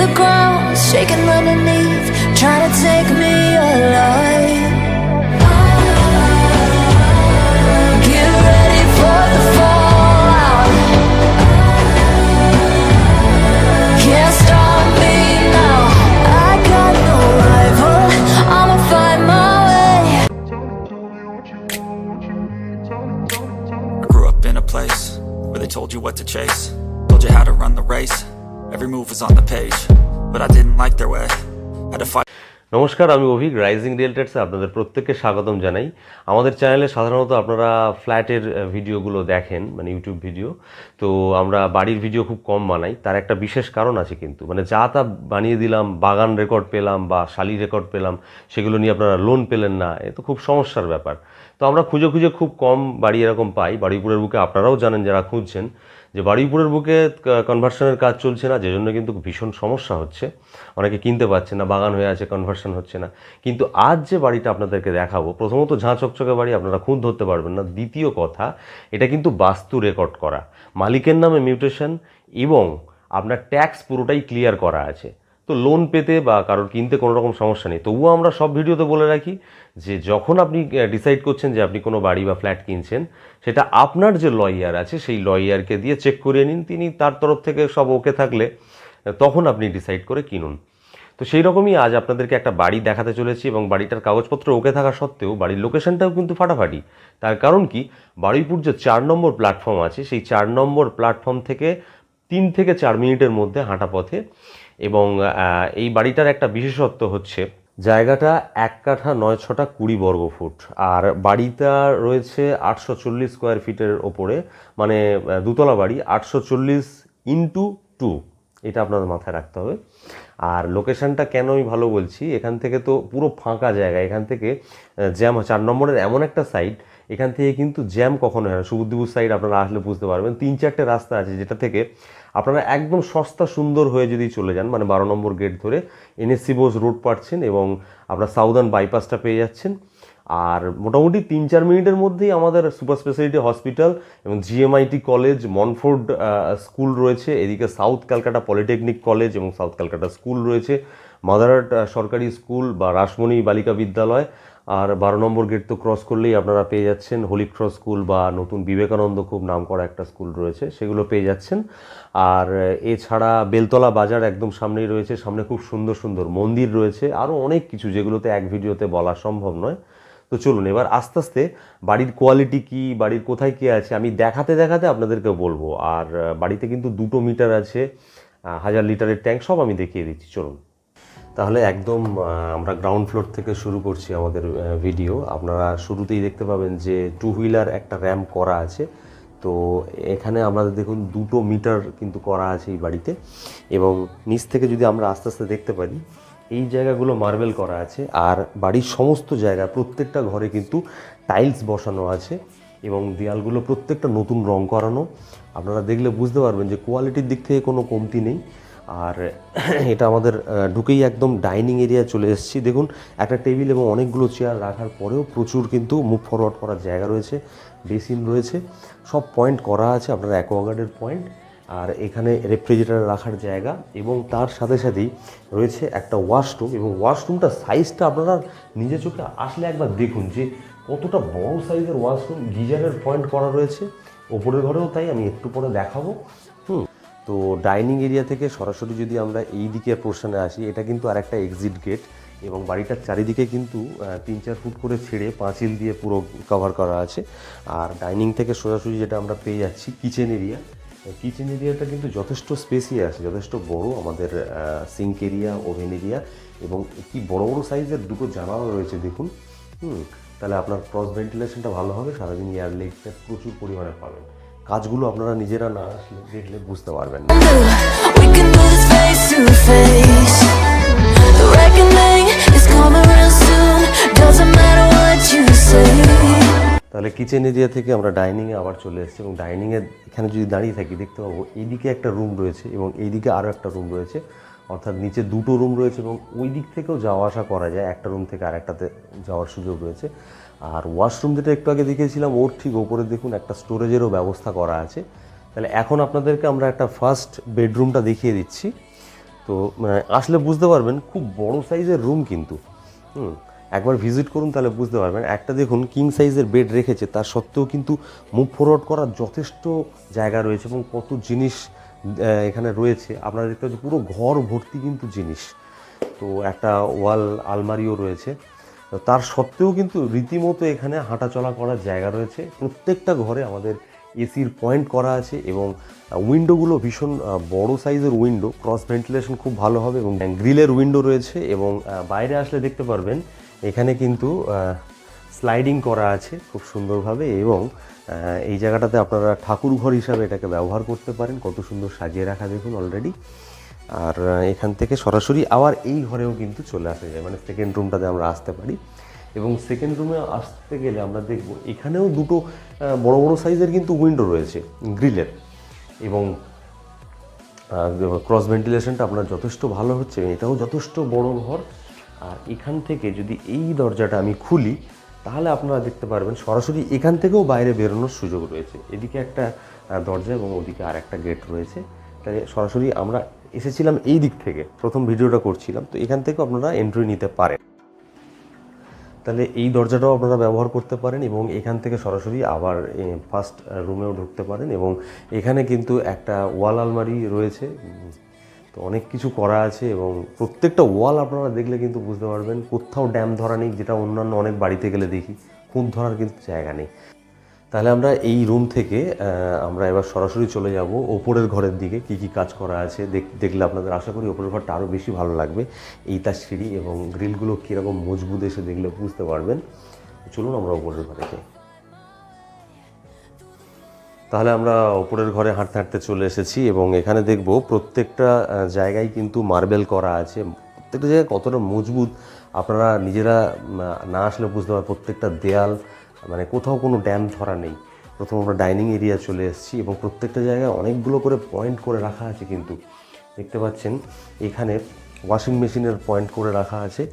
the ground, shaking underneath, trying to take me alive. Get ready for the fallout. Can't stop me now. I got no rival. I'ma find my way. I grew up in a place where they told you what to chase, told you how to run the race. Every move was on the page, but I didn't like their way. Had to fight. নমস্কার, আমি Abhik rising রিয়েলটার্সে আপনাদের প্রত্যেককে স্বাগতম জানাই। আমাদের চ্যানেলে সাধারণত আপনারা ফ্ল্যাটের ভিডিওগুলো দেখেন, মানে ইউটিউব ভিডিও। তো আমরা বাড়ির ভিডিও খুব কম বানাই, তার একটা বিশেষ কারণ আছে কিন্তু, মানে যা তা বানিয়ে দিলাম, বাগান রেকর্ড পেলাম বা শালি রেকর্ড পেলাম, সেগুলো নিয়ে আপনারা লোন পেলেন না, এ তো খুব সমস্যার ব্যাপার। তো আমরা খুঁজে খুঁজে খুব কম বাড়ি এরকম পাই। বারুইপুরের বুকে আপনারাও জানেন যারা খুঁজছেন যে বারুইপুরের বুকে কনভার্সনের কাজ চলছে না, যে জন্য কিন্তু ভীষণ সমস্যা হচ্ছে, অনেকে কিনতে পারছে না, বাগান হয়ে আছে, কনভার্সন হচ্ছে না। কিন্তু আজ যে বাড়িটা আপনাদেরকে দেখাবো, প্রথমত ঝাঁ চকচকে বাড়ি, আপনারা খুঁত ধরতে পারবেন না। দ্বিতীয় কথা, এটা কিন্তু বাস্তু রেকর্ড করা, মালিকের নামে মিউটেশন এবং আপনার ট্যাক্স পুরোটাই ক্লিয়ার করা আছে। তো লোন পেতে বা কারোর কিনতে কোনো রকম সমস্যা নেই। তবুও আমরা সব ভিডিওতে বলে রাখি যে যখন আপনি ডিসাইড করছেন যে আপনি কোনো বাড়ি বা ফ্ল্যাট কিনছেন, সেটা আপনার যে লয়ার আছে সেই লয়ারকে দিয়ে চেক করিয়ে নিন। তিনি তার তরফ থেকে সব ওকে থাকলে তখন আপনি ডিসাইড করে কিনুন। তো সেই রকমই আজ আপনাদেরকে একটা বাড়ি দেখাতে চলেছি, এবং বাড়িটার কাগজপত্র ওকে থাকা সত্ত্বেও বাড়ির লোকেশনটাও কিন্তু ফাটাফাটি। তার কারণ কি, বারুইপুর যে 4 নম্বর প্ল্যাটফর্ম আছে, সেই 4 নম্বর প্ল্যাটফর্ম থেকে 3 থেকে 4 মিনিটের মধ্যে হাঁটা পথে। এবং এই বাড়িটার একটা বিশেষত্ব হচ্ছে জায়গাটা 1 কাঠা 9 20 বর্গফুট, আর বাড়িটা রয়েছে 840 স্কোয়ার ফিটের ওপরে, মানে দুতলা বাড়ি, 840x2, এটা আপনাদের মাথায় রাখতে হবে। আর লোকেশনটা কেন আমি ভালো বলছি, এখান থেকে তো পুরো ফাঁকা জায়গা, এখান থেকে জ্যাম, 4 নম্বরের এমন একটা সাইড, এখান থেকে কিন্তু জ্যাম কখনো হয় না। সুবুদ্দিপুর সাইড আপনারা আসলে বুঝতে পারবেন, 3-4টে রাস্তা আছে, যেটা থেকে আপনারা একদম সস্তা সুন্দর হয়ে যদি চলে যান, মানে 12 নম্বর গেট ধরে NSC বোস রোড পাচ্ছেন এবং আপনার সাউদার্ন বাইপাসটা পেয়ে যাচ্ছেন। আর মোটামুটি 3-4 মিনিটের মধ্যেই আমাদের সুপার স্পেশালিটি হসপিটাল এবং GMIT কলেজ, মনফোর্ড স্কুল রয়েছে, এদিকে সাউথ ক্যালকাটা পলিটেকনিক কলেজ এবং সাউথ ক্যালকাটা স্কুল রয়েছে, মাদারহাট সরকারি স্কুল বা রাসমণি বালিকা বিদ্যালয়। আর 12 নম্বর গেট তো ক্রস করলেই আপনারা পেয়ে যাচ্ছেন হোলি ক্রস স্কুল বা নতুন বিবেকানন্দ, খুব নামকরা একটা স্কুল রয়েছে, সেগুলো পেয়ে যাচ্ছেন। আর এছাড়া বেলতলা বাজার একদম সামনেই রয়েছে, সামনে খুব সুন্দর সুন্দর মন্দির রয়েছে, আরও অনেক কিছু যেগুলোতে এক ভিডিওতে বলা সম্ভব নয়। তো চলুন এবার আস্তে আস্তে বাড়ির কোয়ালিটি কি, বাড়ির কোথায় কী আছে আমি দেখাতে দেখাতে আপনাদেরকে বলবো। আর বাড়িতে কিন্তু 2 মিটার আছে, 1000 লিটারের ট্যাঙ্ক, সব আমি দেখিয়ে দিচ্ছি। চলুন তাহলে একদম আমরা গ্রাউন্ড ফ্লোর থেকে শুরু করছি আমাদের ভিডিও। আপনারা শুরুতেই দেখতে পাবেন যে 2 হুইলার একটা র্যাম্প করা আছে। তো এখানে আমাদের দেখুন 2 মিটার কিন্তু করা আছে এই বাড়িতে। এবং নিচ থেকে যদি আমরা আস্তে আস্তে দেখতে পারি, এই জায়গাগুলো মার্বেল করা আছে। আর বাড়ির সমস্ত জায়গা, প্রত্যেকটা ঘরে কিন্তু টাইলস বসানো আছে এবং দেয়ালগুলো প্রত্যেকটা নতুন রং করানো। আপনারা দেখলে বুঝতে পারবেন যে কোয়ালিটির দিক থেকে কোনো কমতি নেই। আর এটা আমাদের ঢুকেই একদম ডাইনিং এরিয়া চলে এসেছি। দেখুন একটা টেবিল এবং অনেকগুলো চেয়ার রাখার পরেও প্রচুর কিন্তু মুভ ফরওয়ার্ড করার জায়গা রয়েছে, বেসিন রয়েছে, সব পয়েন্ট করা আছে, আপনার অ্যাকোয়াগার্ডের পয়েন্ট। আর এখানে রেফ্রিজারেটর রাখার জায়গা এবং তার সাথে সাথেই রয়েছে একটা ওয়াশরুম। এবং ওয়াশরুমটার সাইজটা আপনারা নিজে চোখে আসলে একবার দেখুন যে কতটা বড় সাইজের ওয়াশরুম। গিজারের পয়েন্ট করা রয়েছে, ওপরের ঘরেও তাই, আমি একটু পরে দেখাবো। তো ডাইনিং এরিয়া থেকে সরাসরি যদি আমরা এই দিকে পোর্শনে আসি, এটা কিন্তু আর একটা এক্সিট গেট এবং বাড়িটার চারিদিকে কিন্তু 3-4 ফুট করে ছেড়ে পাঁচিল দিয়ে পুরো কভার করা আছে। আর ডাইনিং থেকে সোজাসুজি যেটা আমরা পেয়ে যাচ্ছি কিচেন এরিয়া। কিচেন এরিয়াটা কিন্তু যথেষ্ট স্পেসিয়াস, যথেষ্ট বড়। আমাদের সিঙ্ক এরিয়া, ওভেন এরিয়া এবং কি বড় বড় সাইজের 2টো জানালা রয়েছে দেখুন। তাহলে আপনার ক্রস ভেন্টিলেশনটা ভালো হবে, সারাদিন এয়ার লেগটা প্রচুর পরিমাণে পাবেন। কাজগুলো আপনারা নিজেরা না আসলে দেখলে বুঝতে পারবেন না। We can do this face to face. The reckoning is coming real soon. Doesn't matter what you say. তাহলে কিচেন এরিয়া থেকে আমরা ডাইনিংয়ে আবার চলে এসেছি এবং ডাইনিংয়ের এখানে যদি দাঁড়িয়ে থাকি দেখতে পাবো এইদিকে একটা রুম রয়েছে এবং এইদিকে আরও একটা রুম রয়েছে, অর্থাৎ নিচে 2টো রুম রয়েছে এবং ওই দিক থেকেও যাওয়া আসা করা যায়, একটা রুম থেকে আরেকটাতে যাওয়ার সুযোগ রয়েছে। আর ওয়াশরুম যেটা একটু আগে দেখিয়েছিলাম, ওর ঠিক ওপরে দেখুন একটা স্টোরেজেরও ব্যবস্থা করা আছে। তাহলে এখন আপনাদেরকে আমরা একটা ফার্স্ট বেডরুমটা দেখিয়ে দিচ্ছি। তো আসলে বুঝতে পারবেন খুব বড় সাইজের রুম কিন্তু। একবার ভিজিট করুন তাহলে বুঝতে পারবেন। একটা দেখুন কিং সাইজের বেড রেখেছে, তার সত্ত্বেও কিন্তু মুভ ফরওয়ার্ড করার যথেষ্ট জায়গা রয়েছে এবং কত জিনিস এখানে রয়েছে। আপনারা দেখতে পাচ্ছেন পুরো ঘর ভর্তি কিন্তু জিনিস। তো একটা ওয়াল আলমারিও রয়েছে, তার সত্ত্বেও কিন্তু রীতিমতো এখানে হাঁটাচলা করার জায়গা রয়েছে। প্রত্যেকটা ঘরে আমাদের এসির পয়েন্ট করা আছে এবং উইন্ডোগুলো ভীষণ বড় সাইজের উইন্ডো, ক্রস ভেন্টিলেশন খুব ভালো হবে এবং গ্রিলের উইন্ডো রয়েছে। এবং বাইরে আসলে দেখতে পারবেন এখানে কিন্তু স্লাইডিং করা আছে খুব সুন্দরভাবে এবং এই জায়গাটাতে আপনারা ঠাকুর ঘর হিসাবে এটাকে ব্যবহার করতে পারেন। কত সুন্দর সাজিয়ে রাখা দেখুন অলরেডি। আর এখান থেকে সরাসরি আবার এই ঘরেও কিন্তু চলে আসা যায়, মানে সেকেন্ড রুমটাতে আমরা আসতে পারি। এবং সেকেন্ড রুমে আসতে গেলে আমরা দেখব এখানেও দুটো বড় বড় সাইজের কিন্তু উইন্ডো রয়েছে গ্রিলের এবং ক্রস ভেন্টিলেশনটা আপনার যথেষ্ট ভালো হচ্ছে। এটাও যথেষ্ট বড় ঘর। আর এখান থেকে যদি এই দরজাটা আমি খুলি তাহলে আপনারা দেখতে পারবেন সরাসরি এখান থেকেও বাইরে বেরোনোর সুযোগ রয়েছে। এদিকে একটা দরজা এবং ওদিকে আর একটা গেট রয়েছে। তাই সরাসরি আমরা এসেছিলাম এই দিক থেকে, প্রথম ভিডিওটা করছিলাম, তো এখান থেকেও আপনারা এন্ট্রি নিতে পারেন। তাহলে এই দরজাটাও আপনারা ব্যবহার করতে পারেন এবং এখান থেকে সরাসরি আবার ফার্স্ট রুমেও ঢুকতে পারেন। এবং এখানে কিন্তু একটা ওয়াল আলমারি রয়েছে, তো অনেক কিছু করা আছে এবং প্রত্যেকটা ওয়াল আপনারা দেখলে কিন্তু বুঝতে পারবেন কোথাও ড্যাম ধরা নেই, যেটা অন্যান্য অনেক বাড়িতে গেলে দেখি খুঁত ধরার কিন্তু জায়গা নেই। তাহলে আমরা এই রুম থেকে আমরা এবার সরাসরি চলে যাব ওপরের ঘরের দিকে। কি কি কাজ করা আছে দেখলে আপনাদের আশা করি ওপরের ঘরটা আরও বেশি ভালো লাগবে। এই তার সিঁড়ি এবং গ্রিলগুলো কীরকম মজবুত এসে দেখলে বুঝতে পারবেন। চলুন আমরা ওপরের ঘরে যাই। তাহলে আমরা ওপরের ঘরে হাঁটতে হাঁটতে চলে এসেছি এবং এখানে দেখব প্রত্যেকটা জায়গায় কিন্তু মার্বেল করা আছে। প্রত্যেকটা জায়গায় কতটা মজবুত আপনারা নিজেরা না আসলে বুঝতে পারবেন। প্রত্যেকটা দেয়াল মানে কোথাও কোনো ড্যাম ধরা নেই। প্রথম আমরা ডাইনিং এরিয়া চলে এসেছি এবং প্রত্যেকটা জায়গায় অনেকগুলো করে পয়েন্ট করে রাখা আছে কিন্তু দেখতে পাচ্ছেন। এখানে ওয়াশিং মেশিনের পয়েন্ট করে রাখা আছে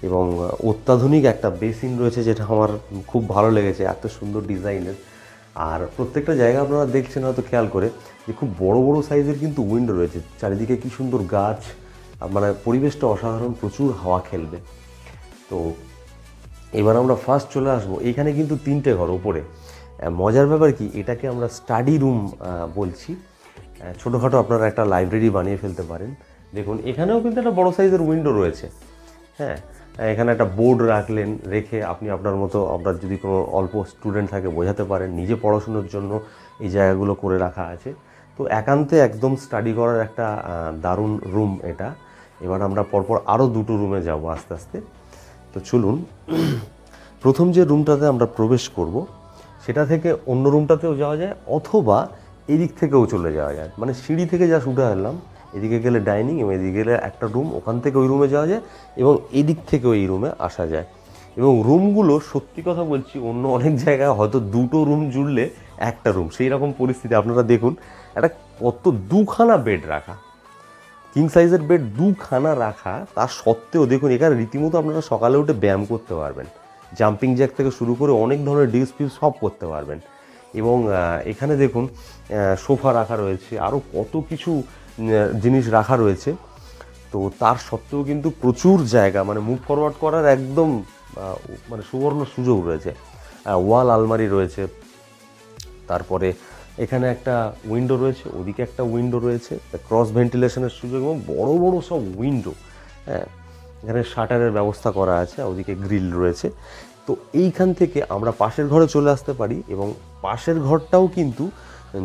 এবং অত্যাধুনিক একটা বেসিন রয়েছে, যেটা আমার খুব ভালো লেগেছে, এত সুন্দর ডিজাইনের। আর প্রত্যেকটা জায়গা আপনারা দেখছেন হয়তো খেয়াল করে যে খুব বড় বড় সাইজের কিন্তু উইন্ডো রয়েছে। চারিদিকে কি সুন্দর গাছ, মানে পরিবেশটা অসাধারণ, প্রচুর হাওয়া খেলবে। তো এবার আমরা ফার্স্ট চলে আসবো, এইখানে কিন্তু 3টে ঘর ওপরে। মজার ব্যাপার কি, এটাকে আমরা স্টাডি রুম বলছি। ছোটোখাটো আপনারা একটা লাইব্রেরি বানিয়ে ফেলতে পারেন। দেখুন এখানেও কিন্তু একটা বড় সাইজের উইন্ডো রয়েছে। হ্যাঁ, এখানে একটা বোর্ড রেখে আপনি আপনার মতো, আপনার যদি কোনো অল্প স্টুডেন্ট থাকে বোঝাতে পারেন। নিজে পড়াশুনোর জন্য এই জায়গাগুলো করে রাখা আছে। তো একান্তে একদম স্টাডি করার একটা দারুণ রুম এটা। এবার আমরা পরপর আরও 2টো রুমে যাব আস্তে আস্তে। তো চলুন, প্রথম যে রুমটাতে আমরা প্রবেশ করব সেটা থেকে অন্য রুমটাতেও যাওয়া যায় অথবা এদিক থেকেও চলে যাওয়া যায়। মানে সিঁড়ি থেকে যা উঠে আসলাম, এদিকে গেলে ডাইনিং এবং এদিকে গেলে একটা রুম, ওখান থেকে ওই রুমে যাওয়া যায় এবং এদিক থেকেও এই রুমে আসা যায়। এবং রুমগুলো সত্যি কথা বলছি, অন্য অনেক জায়গায় হয়তো 2টো রুম জুড়লে একটা রুম, সেই রকম পরিস্থিতি। আপনারা দেখুন একটা কত 2খানা বেড রাখা, কিং সাইজের বেড 2খানা রাখা, তার সত্ত্বেও দেখুন এখানে রীতিমতো আপনারা সকালে উঠে ব্যায়াম করতে পারবেন। জাম্পিং জ্যাক থেকে শুরু করে অনেক ধরনের ডিপস ফিপস সব করতে পারবেন। এবং এখানে দেখুন সোফা রাখা রয়েছে, আরও কত কিছু জিনিস রাখা রয়েছে। তো তার সত্ত্বেও কিন্তু প্রচুর জায়গা, মানে মুভ ফরওয়ার্ড করার একদম মানে সুবর্ণ সুযোগ রয়েছে। ওয়াল আলমারি রয়েছে, তারপরে এখানে একটা উইন্ডো রয়েছে, ওদিকে একটা উইন্ডো রয়েছে, ক্রস ভেন্টিলেশনের সুযোগ এবং বড় বড় সব উইন্ডো। হ্যাঁ, এখানে শাটারের ব্যবস্থা করা আছে, ওদিকে গ্রিল রয়েছে। তো এইখান থেকে আমরা পাশের ঘরে চলে আসতে পারি এবং পাশের ঘরটাও কিন্তু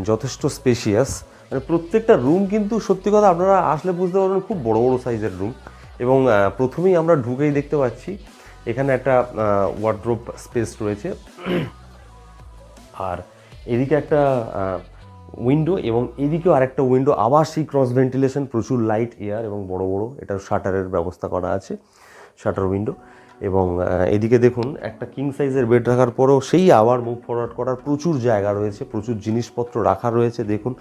যথেষ্ট স্পেশিয়াস। মানে প্রত্যেকটা রুম কিন্তু সত্যি কথা আপনারা আসলে বুঝতে পারবেন খুব বড় বড় সাইজের রুম। এবং প্রথমেই আমরা ঢুকেই দেখতে পাচ্ছি এখানে একটা ওয়ার্ড্রোব স্পেস রয়েছে, আর এদিকে একটা উইন্ডো এবং এদিকেও আরেকটা উইন্ডো, আবার সেই ক্রস ভেন্টিলেশন, প্রচুর লাইট এয়ার এবং বড় বড় এটার শাটারের ব্যবস্থা করা আছে, শাটার উইন্ডো। এবং এদিকে দেখুন একটা কিং সাইজের বেড রাখার পরেও সেই আবার মুভ ফরওয়ার্ড করার প্রচুর জায়গা রয়েছে, প্রচুর জিনিসপত্র রাখা রয়েছে দেখুন।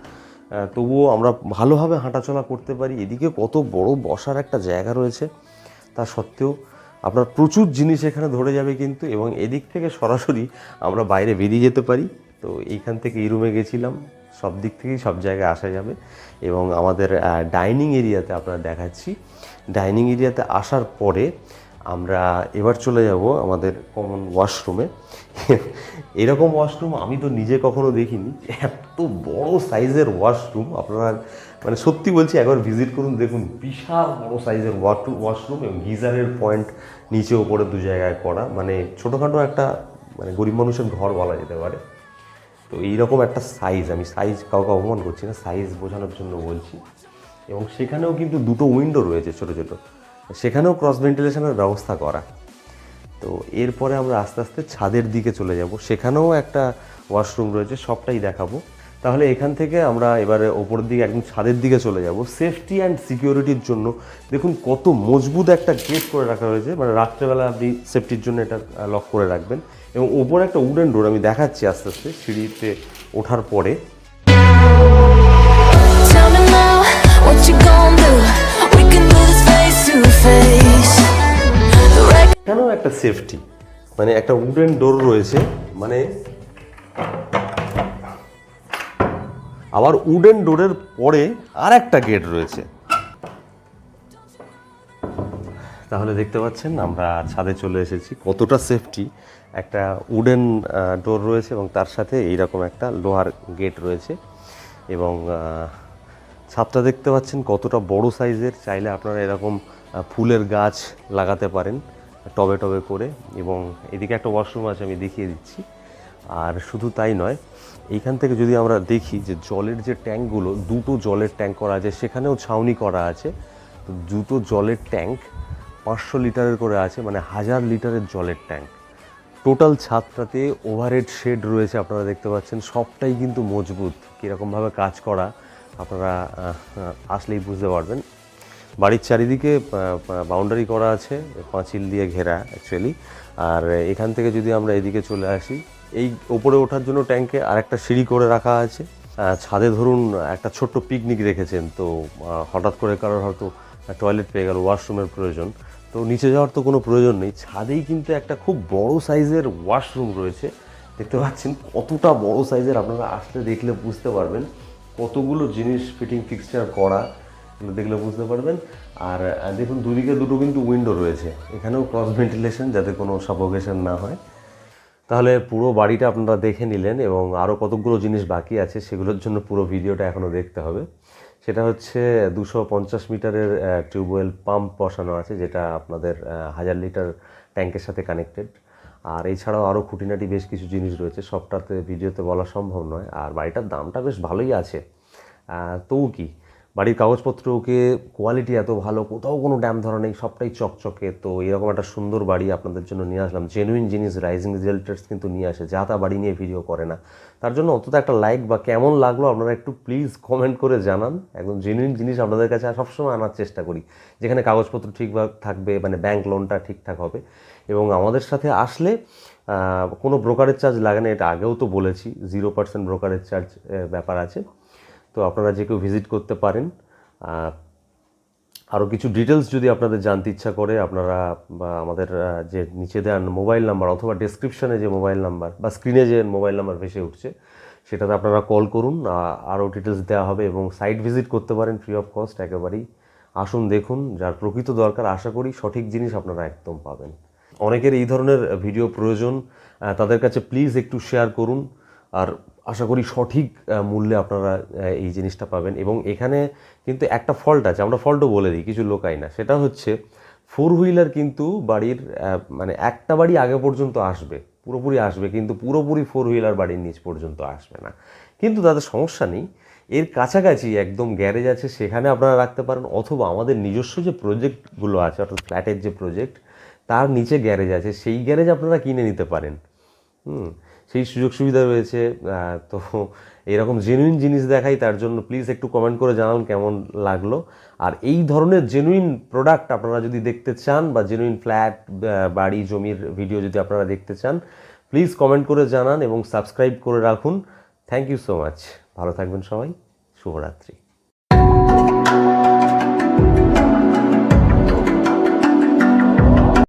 তবুও আমরা ভালোভাবে হাঁটাচলা করতে পারি। এদিকে কত বড় বসার একটা জায়গা রয়েছে, তা সত্ত্বেও আপনার প্রচুর জিনিস এখানে ধরে যাবে কিন্তু। এবং এদিক থেকে সরাসরি আমরা বাইরে বেরিয়ে যেতে পারি। তো এইখান থেকে এই রুমে গেছিলাম, সব দিক থেকেই সব জায়গায় আসা যাবে। এবং আমাদের ডাইনিং এরিয়াতে আপনারা দেখাচ্ছি, ডাইনিং এরিয়াতে আসার পরে আমরা এবার চলে যাব আমাদের কমন ওয়াশরুমে। এরকম ওয়াশরুম আমি তো নিজে কখনো দেখিনি, এত বড় সাইজের ওয়াশরুম। আপনারা মানে সত্যি বলছি একবার ভিজিট করুন, দেখুন বিশাল বড় সাইজের ওয়াশরুম এবং গিজারের পয়েন্ট নিচে ওপরে দু জায়গায় করা, মানে ছোটোখাটো একটা মানে গরিব মানুষের ঘর বলা যেতে পারে। তো এইরকম একটা সাইজ, আমি সাইজ কাউকে অপমান করছি না, সাইজ বোঝানোর জন্য বলছি। এবং সেখানেও কিন্তু দুটো উইন্ডো রয়েছে ছোটো ছোটো, সেখানেও ক্রস ভেন্টিলেশনের ব্যবস্থা করা। তো এরপরে আমরা আস্তে আস্তে ছাদের দিকে চলে যাব, সেখানেও একটা ওয়াশরুম রয়েছে, সবটাই দেখাবো। তাহলে এখান থেকে আমরা এবারে ওপরের দিকে একদম ছাদের দিকে চলে যাব। সেফটি অ্যান্ড সিকিউরিটির জন্য দেখুন কত মজবুত একটা গেট করে রাখা হয়েছে, মানে রাত্রেবেলা আপনি সেফটির জন্য এটা লক করে রাখবেন। এবং ওপরে একটা উডেন ডোর আমি দেখাচ্ছি আস্তে আস্তে সিঁড়িতে ওঠার পরে। Tell me now, what you gonna do? We can do this face to face. The wreck- কেন একটা সেফটি, মানে একটা উডেন ডোর রয়েছে, মানে আবার উডেন ডোরের পরে আর একটা গেট রয়েছে। তাহলে দেখতে পাচ্ছেন আমরা ছাদে চলে এসেছি, কতটা সেফটি। একটা উডেন ডোর রয়েছে এবং তার সাথে এইরকম একটা লোহার গেট রয়েছে। এবং ছাদটা দেখতে পাচ্ছেন কতটা বড় সাইজের, চাইলে আপনারা এরকম ফুলের গাছ লাগাতে পারেন টবে টবে করে। এবং এদিকে একটা ওয়াশরুম আছে, আমি দেখিয়ে দিচ্ছি। আর শুধু তাই নয়, এইখান থেকে যদি আমরা দেখি যে জলের যে ট্যাঙ্কগুলো, দুটো জলের ট্যাঙ্ক করা আছে, সেখানেও ছাউনি করা আছে। তো দুটো জলের ট্যাঙ্ক 500 লিটারের করে আছে, মানে 1000 লিটারের জলের ট্যাঙ্ক। টোটাল ছাদটাতে ওভারহেড শেড রয়েছে, আপনারা দেখতে পাচ্ছেন সবটাই কিন্তু মজবুত। কীরকমভাবে কাজ করা আপনারা আসলেই বুঝতে পারবেন। বাড়ির চারিদিকে বাউন্ডারি করা আছে, পাঁচিল দিয়ে ঘেরা অ্যাকচুয়ালি। আর এখান থেকে যদি আমরা এদিকে চলে আসি, এই ওপরে ওঠার জন্য ট্যাঙ্কে আরেকটা সিঁড়ি করে রাখা আছে। ছাদে ধরুন একটা ছোট্ট পিকনিক রেখেছেন, তো হঠাৎ করে কারোর হয়তো টয়লেট পেয়ে গেল, ওয়াশরুমের প্রয়োজন, তো নিচে যাওয়ার তো কোনো প্রয়োজন নেই, ছাদেই কিন্তু একটা খুব বড় সাইজের ওয়াশরুম রয়েছে। দেখতে পাচ্ছেন কতটা বড় সাইজের, আপনারা আসলে দেখলে বুঝতে পারবেন কতগুলো জিনিস ফিটিং ফিক্সচার করা, দেখলে বুঝতে পারবেন। আর দেখুন দুদিকে দুটো কিন্তু উইন্ডো রয়েছে, এখানেও ক্রস ভেন্টিলেশন যাতে কোনো সাফোকেশন না হয়। তাহলে পুরো বাড়িটা আপনারা দেখে নিলেন এবং আরও কতগুলো জিনিস বাকি আছে, সেগুলোর জন্য পুরো ভিডিওটা এখনও দেখতে হবে। সেটা হচ্ছে 250 মিটারের টিউবওয়েল পাম্প বসানো আছে, যেটা আপনাদের 1000 লিটার ট্যাঙ্কের সাথে কানেক্টেড। আর এছাড়াও আরও খুঁটিনাটি বেশ কিছু জিনিস রয়েছে, সবটাতে ভিডিওতে বলা সম্ভব নয়। আর বাড়িটার দামটা বেশ ভালোই আছে। তবু কি বাড়ির কাগজপত্রকে কোয়ালিটি এত ভালো, কোথাও কোনো ড্যাম ধরা নেই, সবটাই চকচকে। তো এরকম একটা সুন্দর বাড়ি আপনাদের জন্য নিয়ে আসলাম। জেনুইন জিনিস রাইজিং রিয়েলটার্স কিন্তু নিয়ে আসে, যা তা বাড়ি নিয়ে ভিডিও করে না। তার জন্য অন্তত একটা লাইক বা কেমন লাগলো আপনারা একটু প্লিজ কমেন্ট করে জানান। একদম জেনুইন জিনিস আপনাদের কাছে সবসময় আনার চেষ্টা করি, যেখানে কাগজপত্র ঠিকভাবে থাকবে, মানে ব্যাংক লোনটা ঠিকঠাক হবে। এবং আমাদের সাথে আসলে কোনো ব্রোকারেজ চার্জ লাগে না, এটা আগেও তো বলেছি, 0% ব্রোকারেজ চার্জ ব্যাপার আছে। তো আপনারা যে কেউ ভিজিট করতে পারেন। আরও কিছু ডিটেলস যদি আপনাদের জানতে ইচ্ছা করে, আপনারা বা আমাদের যে নিচে দেওয়া মোবাইল নাম্বার অথবা ডেসক্রিপশানে যে মোবাইল নাম্বার বা স্ক্রিনে যে মোবাইল নাম্বার ভেসে উঠছে, সেটাতে আপনারা কল করুন, আরও ডিটেলস দেওয়া হবে। এবং সাইট ভিজিট করতে পারেন ফ্রি অফ কস্ট একেবারেই। আসুন দেখুন, যার প্রকৃত দরকার আশা করি সঠিক জিনিস আপনারা একদম পাবেন। অনেকের এই ধরনের ভিডিও প্রয়োজন, তাদের কাছে প্লিজ একটু শেয়ার করুন। আর আশা করি সঠিক মূল্যে আপনারা এই জিনিসটা পাবেন। এবং এখানে কিন্তু একটা ফল্ট আছে, আমরা ফল্টও বলে দিই, কিছু লোকাই না। সেটা হচ্ছে 4 হুইলার কিন্তু বাড়ির মানে একটা বাড়ি আগে পর্যন্ত আসবে, পুরোপুরি আসবে, কিন্তু পুরোপুরি 4 হুইলার বাড়ির নিচ পর্যন্ত আসবে না। কিন্তু তাদের সমস্যা নেই, এর কাছাকাছি একদম গ্যারেজ আছে, সেখানে আপনারা রাখতে পারেন। অথবা আমাদের নিজস্ব যে প্রজেক্টগুলো আছে, অর্থাৎ ফ্ল্যাটের যে প্রজেক্ট, তার নিচে গ্যারেজ আছে, সেই গ্যারেজ আপনারা কিনে নিতে পারেন। সেই সুযোগ সুবিধা রয়েছে। তো এরকম জেনুইন জিনিস দেখাই, তার জন্য প্লিজ একটু কমেন্ট করে জানান কেমন লাগলো। আর এই ধরনের জেনুইন প্রোডাক্ট আপনারা যদি দেখতে চান, বা জেনুইন ফ্ল্যাট, বাড়ি, জমির ভিডিও যদি আপনারা দেখতে চান, প্লিজ কমেন্ট করে জানান এবং সাবস্ক্রাইব করে রাখুন। Thank you so much. ভালো থাকবেন সবাই। শুভরাত্রি।